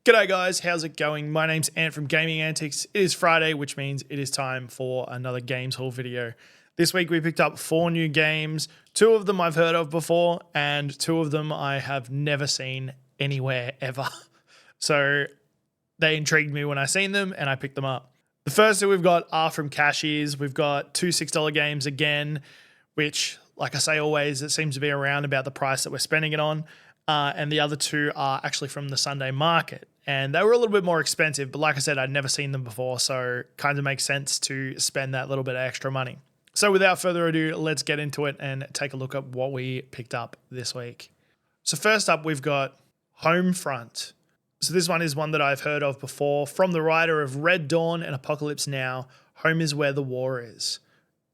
G'day guys, how's it going? My name's Ant from Gaming Antics. It is Friday, which means it is time for another Games Haul video. This week we picked up 4 new games. 2 of them I've heard of before, and 2 of them I have never seen anywhere ever. So they intrigued me when I seen them and I picked them up. The first 2 we've got are from Cashies. We've got 2 $6 games again, which, like I say always, it seems to be around about the price that we're spending it on. And the other 2 are actually from the Sunday market. And they were a little bit more expensive, but like I said, I'd never seen them before, so kind of makes sense to spend that little bit of extra money. So without further ado, let's get into it and take a look at what we picked up this week. So first up, we've got Homefront. So this one is one that I've heard of before. From the writer of Red Dawn and Apocalypse Now, Home is Where the War Is.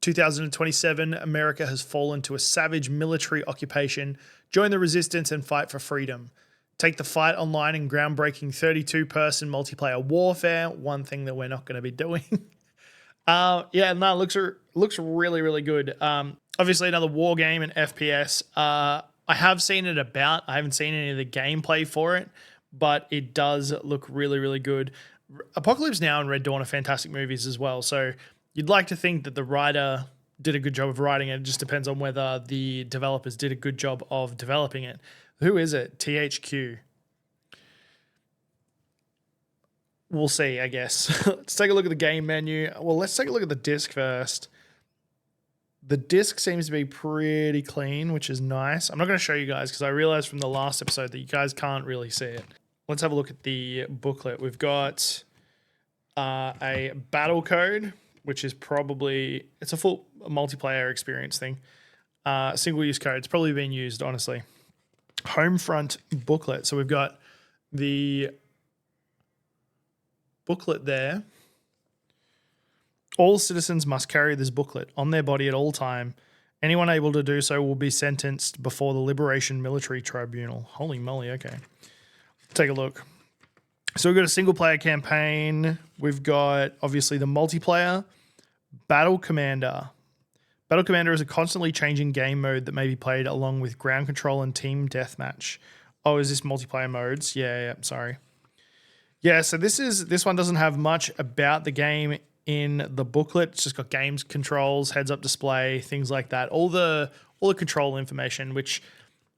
2027, America has fallen to a savage military occupation. Join the resistance and fight for freedom. Take the fight online in groundbreaking 32-person multiplayer warfare. One thing that we're not going to be doing. Looks really, really good. Obviously, another war game and FPS. I have seen it about. I haven't seen any of the gameplay for it, but it does look really, really good. Apocalypse Now and Red Dawn are fantastic movies as well. So you'd like to think that the writer did a good job of writing it. It just depends on whether the developers did a good job of developing it. Who is it? THQ. We'll see, I guess. Let's take a look at the game menu. Well, let's take a look at the disc first. The disc seems to be pretty clean, which is nice. I'm not going to show you guys because I realized from the last episode that you guys can't really see it. Let's have a look at the booklet. We've got a battle code, which is probably, it's a full multiplayer experience thing. Single-use code. It's probably been used, honestly. Homefront booklet. So we've got the booklet there. All citizens must carry this booklet on their body at all time. Anyone able to do so will be sentenced before the Liberation Military Tribunal. Holy moly, okay. Take a look. So we've got a single-player campaign. We've got, obviously, the multiplayer. Battle Commander. Battle Commander is a constantly changing game mode that may be played along with ground control and team deathmatch. Oh, is this multiplayer modes? Yeah, sorry. Yeah, so this one doesn't have much about the game in the booklet. It's just got games controls, heads-up display, things like that. All the control information, which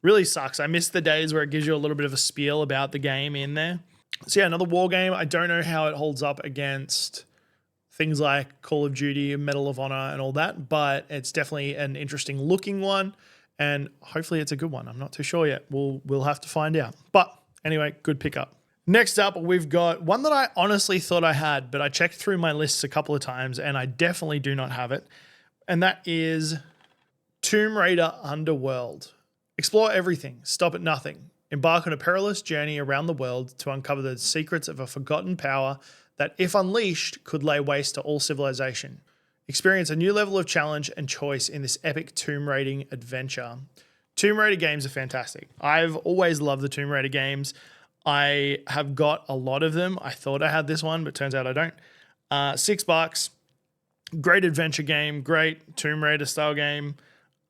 really sucks. I miss the days where it gives you a little bit of a spiel about the game in there. So yeah, another war game. I don't know how it holds up against things like Call of Duty, Medal of Honor, and all that, but it's definitely an interesting looking one, and hopefully it's a good one. I'm not too sure yet. We'll have to find out. But anyway, good pickup. Next up, we've got one that I honestly thought I had, but I checked through my lists a couple of times, and I definitely do not have it, and that is Tomb Raider Underworld. Explore everything, stop at nothing. Embark on a perilous journey around the world to uncover the secrets of a forgotten power that, if unleashed, could lay waste to all civilization. Experience a new level of challenge and choice in this epic tomb raiding adventure. Tomb Raider games are fantastic. I've always loved the Tomb Raider games. I have got a lot of them. I thought I had this one, but turns out I don't. $6. Great adventure game, great Tomb Raider style game.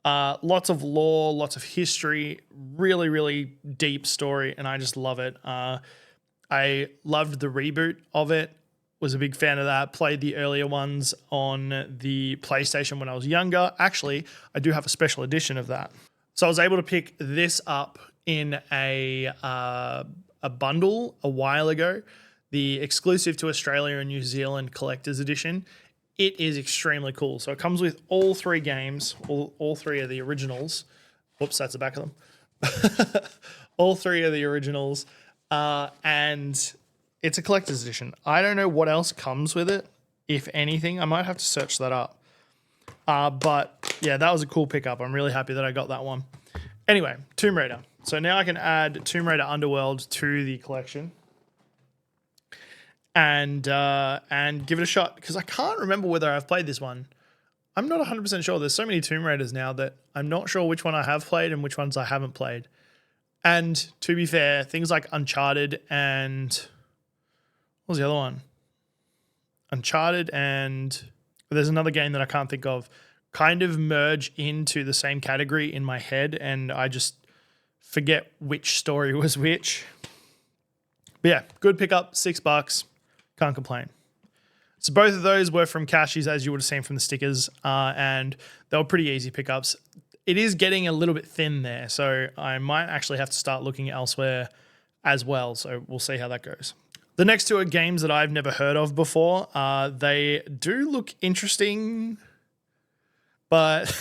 Lots of lore, lots of history, really, really deep story, and I just love it. I loved the reboot of it, was a big fan of that, played the earlier ones on the PlayStation when I was younger. Actually, I do have a special edition of that. So I was able to pick this up in a bundle a while ago, the exclusive to Australia and New Zealand collector's edition. It is extremely cool. So it comes with all 3 games, all 3 of the originals. Whoops, that's the back of them. All 3 of the originals. And it's a collector's edition. I don't know what else comes with it, if anything. I might have to search that up. But yeah, that was a cool pickup. I'm really happy that I got that one. Anyway, Tomb Raider. So now I can add Tomb Raider Underworld to the collection and give it a shot, because I can't remember whether I've played this one. I'm not 100% sure. There's so many Tomb Raiders now that I'm not sure which one I have played and which ones I haven't played. And to be fair, things like Uncharted and what was the other one? Uncharted and there's another game that I can't think of, kind of merge into the same category in my head, and I just forget which story was which. But yeah, good pickup, $6. Can't complain. So both of those were from Cashies, as you would have seen from the stickers, and they were pretty easy pickups. It is getting a little bit thin there, so I might actually have to start looking elsewhere as well. So we'll see how that goes. The next two are games that I've never heard of before. They do look interesting, but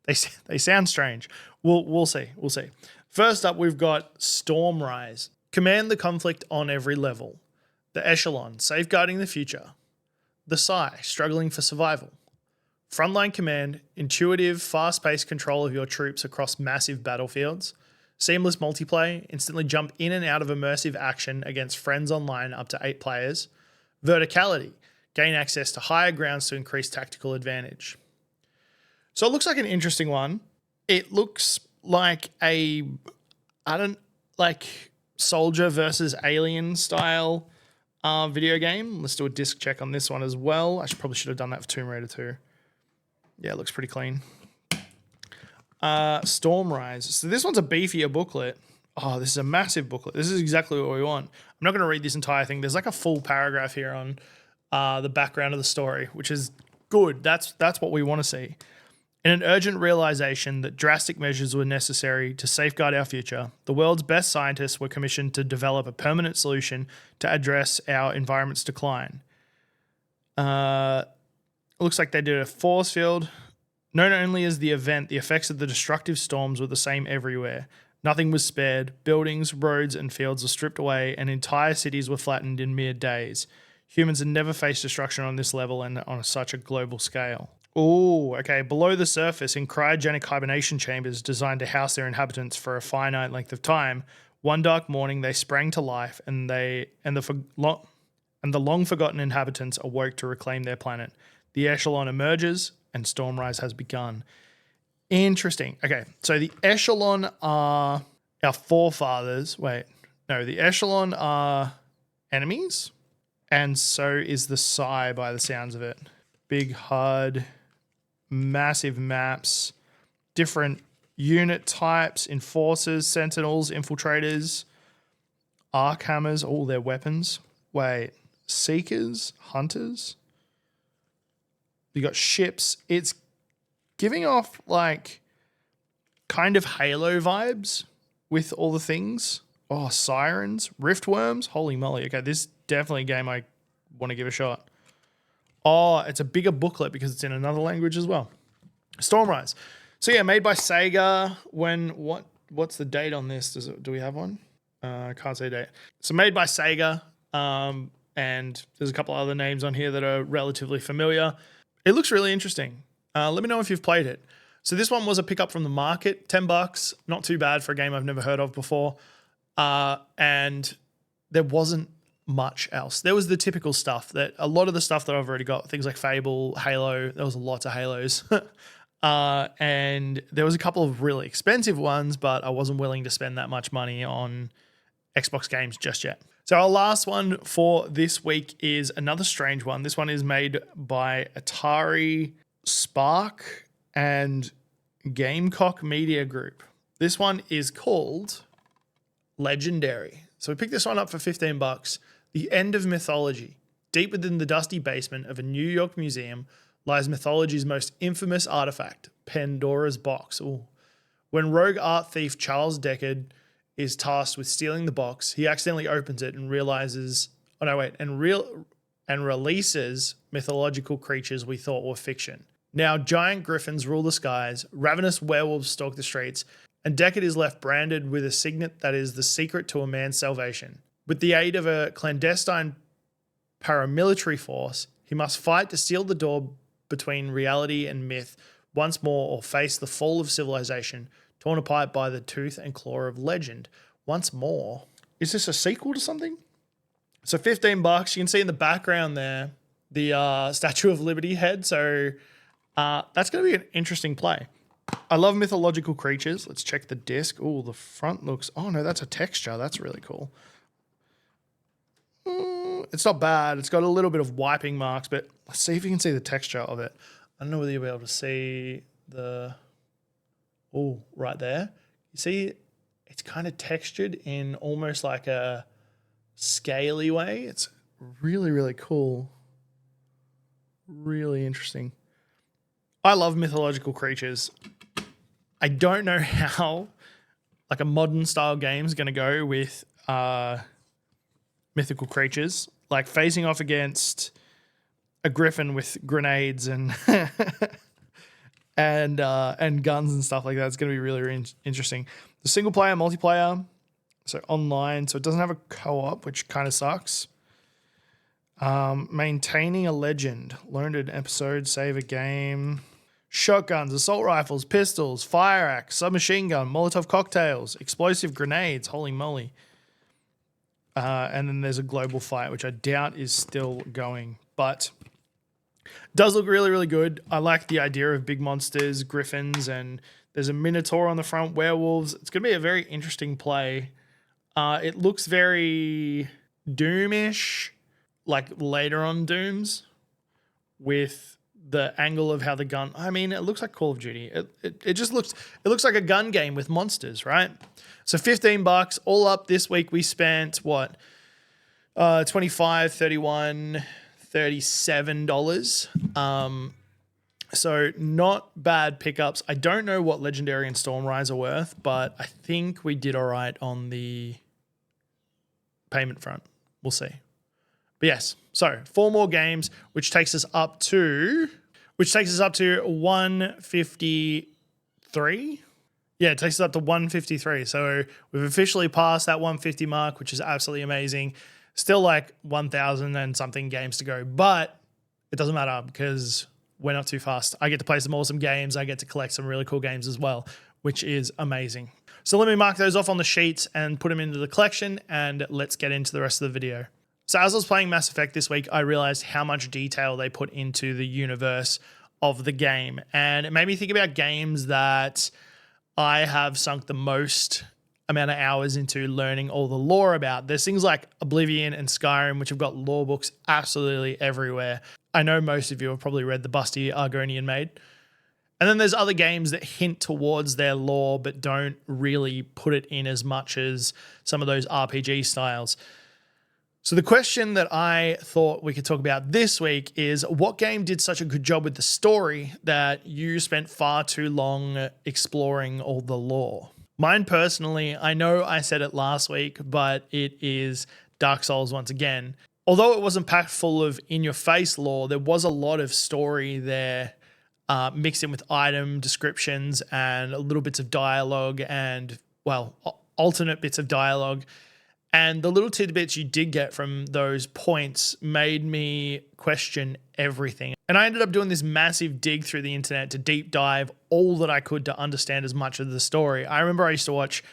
they sound strange. We'll see. We'll see. First up, we've got Stormrise. Command the conflict on every level. The Echelon, safeguarding the future. The Psy, struggling for survival. Frontline command, intuitive, fast-paced control of your troops across massive battlefields. Seamless multiplayer, instantly jump in and out of immersive action against friends online up to 8 players. Verticality, gain access to higher grounds to increase tactical advantage. So it looks like an interesting one. It looks like soldier versus alien style video game. Let's do a disc check on this one as well. I probably should have done that for Tomb Raider 2. Yeah, it looks pretty clean. Stormrise. So this one's a beefier booklet. Oh, this is a massive booklet. This is exactly what we want. I'm not going to read this entire thing. There's like a full paragraph here on the background of the story, which is good. That's what we want to see. In an urgent realization that drastic measures were necessary to safeguard our future, the world's best scientists were commissioned to develop a permanent solution to address our environment's decline. It looks like they did a force field. Known only as the event, the effects of the destructive storms were the same everywhere. Nothing was spared. Buildings, roads, and fields were stripped away, and entire cities were flattened in mere days. Humans had never faced destruction on this level and on such a global scale. Oh, okay. Below the surface, in cryogenic hibernation chambers designed to house their inhabitants for a finite length of time, one dark morning they sprang to life, and the long-forgotten inhabitants awoke to reclaim their planet. The Echelon emerges, and Stormrise has begun. Interesting. Okay, so the Echelon are our forefathers. Wait, no, the Echelon are enemies, and so is the Psy by the sounds of it. Big HUD, massive maps, different unit types, enforcers, sentinels, infiltrators, arc hammers, all their weapons. Wait, seekers, hunters. You got ships. It's giving off like kind of Halo vibes with all the things. Oh, sirens, riftworms. Holy moly. Okay, this is definitely a game I want to give a shot. Oh, it's a bigger booklet because it's in another language as well. Stormrise. So yeah, made by Sega. What's the date on this? Do we have one? I can't say date. So made by Sega. And there's a couple other names on here that are relatively familiar. It looks really interesting. Let me know if you've played it. So this one was a pickup from the market, $10. Not too bad for a game I've never heard of before. And there wasn't much else. There was the typical stuff that a lot of the stuff that I've already got, things like Fable, Halo, there was lots of Halos. And there was a couple of really expensive ones, but I wasn't willing to spend that much money on Xbox games just yet. So our last one for this week is another strange one. This one is made by Atari, Spark, and Gamecock Media Group. This one is called Legendary. So we picked this one up for $15. The End of Mythology. Deep within the dusty basement of a New York museum lies mythology's most infamous artifact, Pandora's Box. Ooh. When rogue art thief Charles Deckard is tasked with stealing the box, he accidentally opens it and releases mythological creatures we thought were fiction. Now giant griffins rule the skies, ravenous werewolves stalk the streets, and Deckard is left branded with a signet that is the secret to a man's salvation. With the aid of a clandestine paramilitary force, he must fight to seal the door between reality and myth once more, or face the fall of civilization, torn apart by the tooth and claw of legend. Once more. Is this a sequel to something? So $15. You can see in the background there the Statue of Liberty head. So that's going to be an interesting play. I love mythological creatures. Let's check the disc. Oh, the front looks... Oh, no, that's a texture. That's really cool. It's not bad. It's got a little bit of wiping marks, but let's see if you can see the texture of it. I don't know whether you'll be able to see the... Oh, right there. You see, it's kind of textured in almost like a scaly way. It's really, really cool. Really interesting. I love mythological creatures. I don't know how like a modern style game is going to go with mythical creatures, like facing off against a griffin with grenades and and guns and stuff like that. It's going to be really, really interesting. The single player, multiplayer, so online, so it doesn't have a co-op, which kind of sucks. Maintaining a legend, learned an episode, save a game. Shotguns, assault rifles, pistols, fire axe, submachine gun, Molotov cocktails, explosive grenades. Holy moly! And then there's a global fight, which I doubt is still going, but does look really, really good. I like the idea of big monsters, griffins, and there's a minotaur on the front, werewolves. It's going to be a very interesting play. It looks very Doomish, like later on Dooms, with the angle of how the gun. I mean, it looks like Call of Duty. It just looks. It looks like a gun game with monsters, right? So $15 all up. This week we spent what? $25, $31, $37. So not bad pickups. I don't know what Legendary and Stormrise are worth, but I think we did all right on the payment front. We'll see. But yes, so 4 more games, which takes us up to 153. Yeah, it takes us up to 153. So we've officially passed that 150 mark, which is absolutely amazing. Still like 1,000 and something games to go, but it doesn't matter because we're not too fast. I get to play some awesome games. I get to collect some really cool games as well, which is amazing. So let me mark those off on the sheets and put them into the collection, and let's get into the rest of the video. So as I was playing Mass Effect this week, I realized how much detail they put into the universe of the game. And it made me think about games that I have sunk the most amount of hours into learning all the lore about. There's things like Oblivion and Skyrim, which have got lore books absolutely everywhere. I know most of you have probably read the Busty Argonian Maid. And then there's other games that hint towards their lore but don't really put it in as much as some of those RPG styles. So the question that I thought we could talk about this week is, what game did such a good job with the story that you spent far too long exploring all the lore? Mine personally, I know I said it last week, but it is Dark Souls once again. Although it wasn't packed full of in-your-face lore, there was a lot of story there mixed in with item descriptions and little bits of dialogue and, well, alternate bits of dialogue. And the little tidbits you did get from those points made me question everything. And I ended up doing this massive dig through the internet to deep dive all that I could to understand as much of the story. I remember I used to watch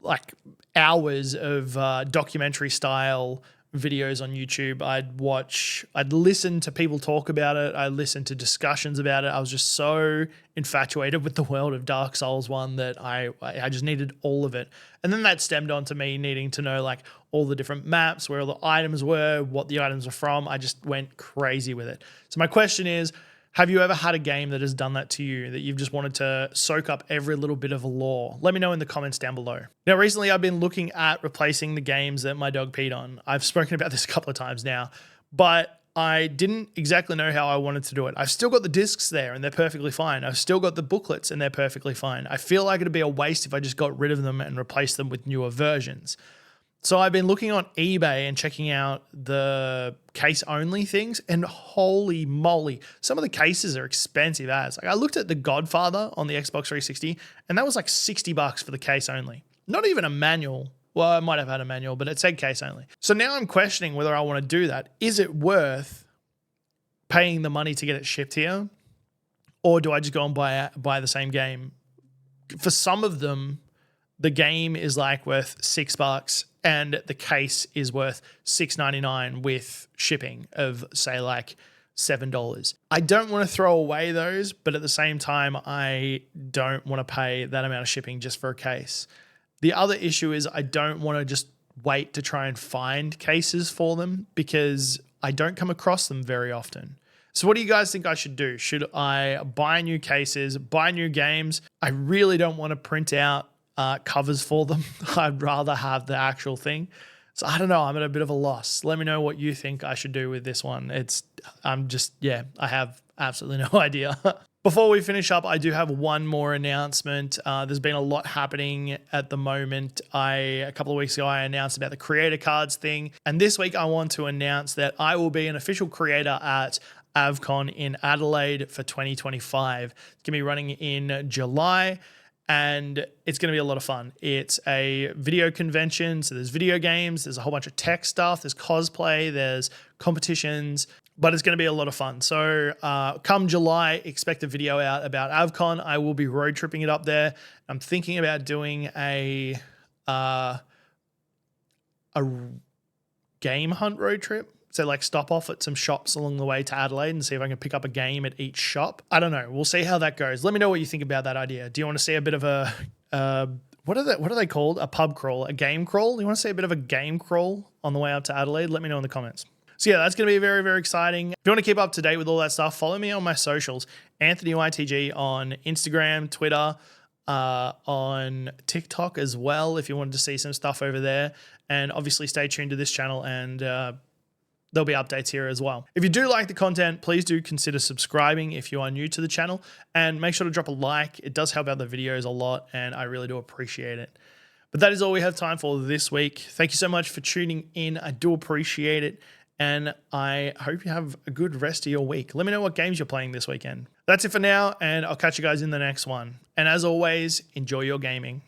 like hours of documentary style videos on YouTube. I'd listen to people talk about it. I listened to discussions about it. I was just so infatuated with the world of Dark Souls 1 that I just needed all of it. And then that stemmed on to me needing to know like all the different maps, where all the items were, what the items are from. I just went crazy with it. So my question is, have you ever had a game that has done that to you, that you've just wanted to soak up every little bit of lore? Let me know in the comments down below. Now, recently I've been looking at replacing the games that my dog peed on. I've spoken about this a couple of times now, but I didn't exactly know how I wanted to do it. I've still got the discs there and they're perfectly fine. I've still got the booklets and they're perfectly fine. I feel like it'd be a waste if I just got rid of them and replaced them with newer versions. So I've been looking on eBay and checking out the case-only things, and holy moly, some of the cases are expensive as. Like, I looked at The Godfather on the Xbox 360, and that was like $60 for the case only. Not even a manual. Well, I might have had a manual, but it said case only. So now I'm questioning whether I want to do that. Is it worth paying the money to get it shipped here, or do I just go and buy the same game? For some of them, the game is like worth $6 and the case is worth $6.99 with shipping of, say, like $7. I don't want to throw away those, but at the same time, I don't want to pay that amount of shipping just for a case. The other issue is I don't want to just wait to try and find cases for them because I don't come across them very often. So what do you guys think I should do? Should I buy new cases, buy new games? I really don't want to print out covers for them. I'd rather have the actual thing. So I don't know. I'm at a bit of a loss. Let me know what you think I should do with this one. I have absolutely no idea. Before we finish up, I do have one more announcement. There's been a lot happening at the moment. A couple of weeks ago, I announced about the creator cards thing. And this week, I want to announce that I will be an official creator at AvCon in Adelaide for 2025. It's going to be running in July. And it's going to be a lot of fun. It's a video convention, so there's video games, there's a whole bunch of tech stuff, there's cosplay, there's competitions, but it's going to be a lot of fun. So come July, expect a video out about AvCon. I will be road tripping it up there. I'm thinking about doing a game hunt road trip. So like stop off at some shops along the way to Adelaide and see if I can pick up a game at each shop. I don't know. We'll see how that goes. Let me know what you think about that idea. Do you want to see a bit of a, what are they called? A pub crawl, a game crawl? You want to see a bit of a game crawl on the way up to Adelaide? Let me know in the comments. So yeah, that's going to be very, very exciting. If you want to keep up to date with all that stuff, follow me on my socials. Anthony YTG on Instagram, Twitter, on TikTok as well, if you wanted to see some stuff over there. And obviously stay tuned to this channel and, there'll be updates here as well. If you do like the content, please do consider subscribing if you are new to the channel, and make sure to drop a like. It does help out the videos a lot, and I really do appreciate it. But that is all we have time for this week. Thank you so much for tuning in. I do appreciate it, and I hope you have a good rest of your week. Let me know what games you're playing this weekend. That's it for now, and I'll catch you guys in the next one. And as always, enjoy your gaming.